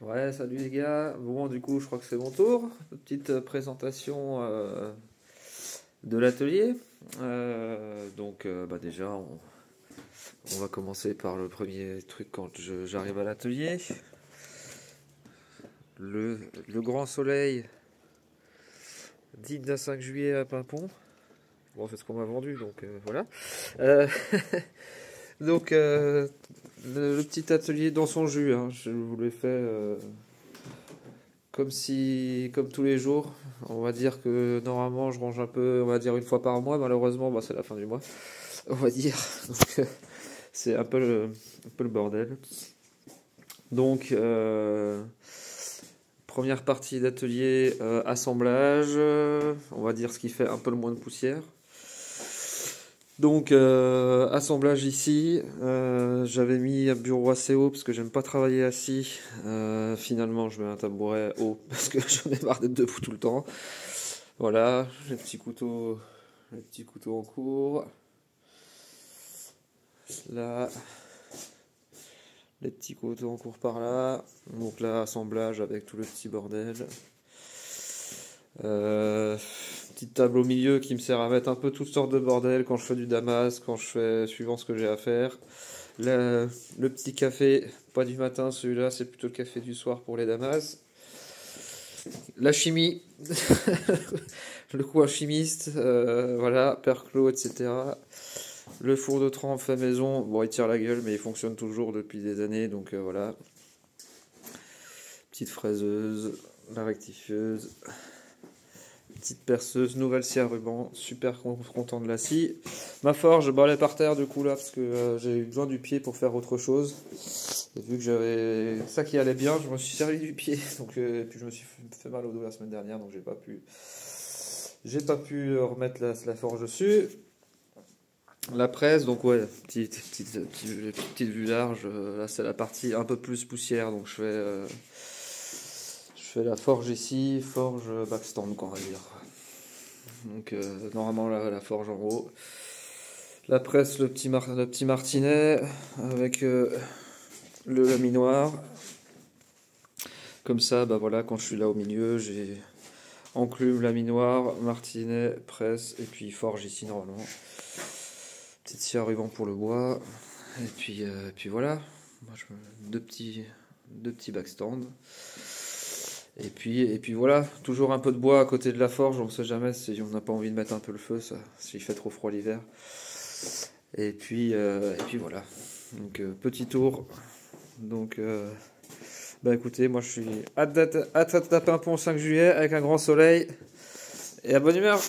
Ouais, salut les gars. Bon, du coup, je crois que c'est mon tour. Petite présentation de l'atelier. Bah déjà, on va commencer par le premier truc quand j'arrive à l'atelier. Le grand soleil digne d'un 5 juillet à Pimpon. Bon, c'est ce qu'on m'a vendu, donc voilà. Euh, donc, le petit atelier dans son jus, hein. Je vous l'ai fait comme tous les jours. On va dire que normalement je range un peu, on va dire une fois par mois. Malheureusement, bah, c'est la fin du mois, on va dire. Donc, c'est un peu le bordel. Donc, première partie d'atelier, assemblage. On va dire ce qui fait un peu le moins de poussière. Donc, assemblage ici. J'avais mis un bureau assez haut parce que j'aime pas travailler assis. Finalement, je mets un tabouret haut parce que j'en ai marre d'être debout tout le temps. Voilà, les petits couteaux en cours. Là, les petits couteaux en cours par là. Donc là, assemblage avec tout le petit bordel. Petite table au milieu qui me sert à mettre un peu toutes sortes de bordel quand je fais du damas, quand je fais suivant ce que j'ai à faire. Le petit café, pas du matin, celui-là c'est plutôt le café du soir pour les damas. La chimie, le coin chimiste, voilà, perclos, etc. Le four de trempe fait maison, bon il tire la gueule mais il fonctionne toujours depuis des années, donc voilà. Petite fraiseuse, la rectifieuse, petite perceuse, nouvelle scie à ruban, super content de la scie. Ma forge, bah, elle est par terre du coup là, parce que j'ai eu besoin du pied pour faire autre chose. Et vu que j'avais ça qui allait bien, je me suis servi du pied, donc et puis je me suis fait mal au dos la semaine dernière, donc j'ai pas pu remettre la forge dessus. La presse, donc ouais, petite vue large. Là, c'est la partie un peu plus poussière, donc je fais la forge ici, forge backstand, quoi, on va dire. Donc, normalement, la forge en haut. La presse, le petit martinet, avec le laminoir. Comme ça, bah voilà, quand je suis là au milieu, j'ai enclume, laminoir, martinet, presse, et puis forge ici, normalement. Petite scie à ruban pour le bois. Et puis voilà. Moi, deux petits backstands. Et puis voilà, toujours un peu de bois à côté de la forge, on sait jamais si on n'a pas envie de mettre un peu le feu, ça, s'il fait trop froid l'hiver. Et puis voilà. Donc petit tour. Donc bah écoutez, moi je suis hâte de taper un pont 5 juillet avec un grand soleil et à bonne humeur.